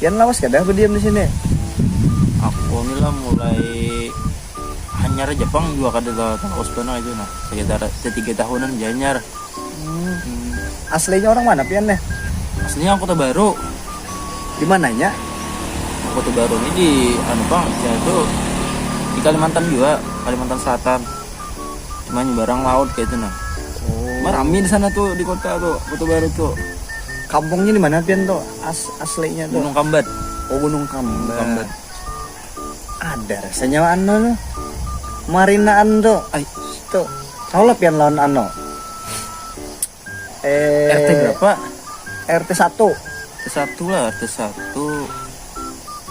Pian lawas ka dah berdiam di sini. Aku nila mulai hanyar Jepang juga kada tahu sebenarnya itu nah sekitar 3 tahunan janyar. Aslinya orang mana pian nih? Aslinya aku Kota Baru. Di mananya? Kota Baru ini di Bang, ya itu di Kalimantan juga, Kalimantan Selatan. Cuma nyebarang laut kayak itu nah. Oh. Rame di sana tuh di kota tuh, Kota Baru tuh. Kampungnya di mana pian tuh? Aslinya tuh. Gunung Kambat. Oh, Gunung Kambat. Kambat. Ada rasanya anu tuh. Marinaan tuh. Ay, Tuh. Tahu lah pian lawan anu. RT berapa? RT 1. RT 1 lah, RT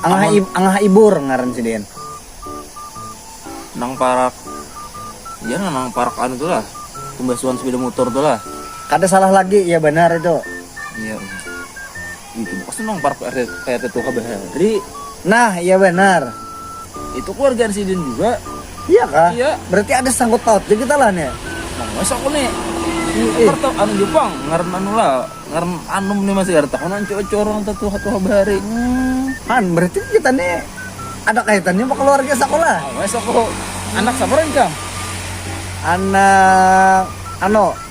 1. Angah Ibur ngaran si Dian. Nang parak. Ya nang parak anu tuh lah. Pembasuhan sepeda motor tuh lah. Kada salah lagi, ya benar itu. Iya. Itu pasti nang parak RT tuh Kabahari. Nah, iya benar. Itu keluarga Sidin juga. Iya kah? Iya. Berarti ada sangkut paut juga kita lah nih. Nah, masa aku nih Kartu anu Jepang ngaran anu lah, ngaran anum nih masih ada tahunan corong tuh Kabahari. Han, berarti kita nih ada kaitannya sama keluarga sekolah. Nah, masa aku anak sabaran Kang? Anak ano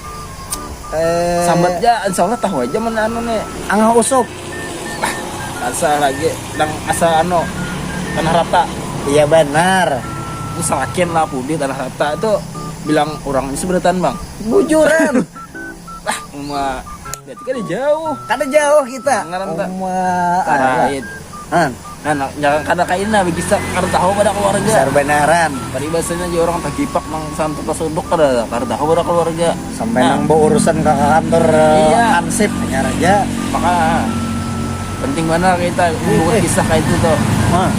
Sambat aja, insyaallah tahu aja mana anu nih. Angah Usup. Asa lagi dang asa anu Tanah Rata. Iya benar. Itu salakin lah pudi Tanah Rata itu bilang orang ini seberatan Bang. Bujuran. Lah, berarti kan jauh. Kada jauh kita. Ngaran tak. Karaid. Han, Nah, jangan kada kaina bisa kada tahu pada keluarga. besar benaran. Tadi bahasanya dia orang tagipak mang santu tasuduk kada tahu pada keluarga. Sampai Nah, nang bawa urusan ke kantor Iya. Ansip nyar aja. maka penting mana kita buat kisah kayak itu tuh. Mah,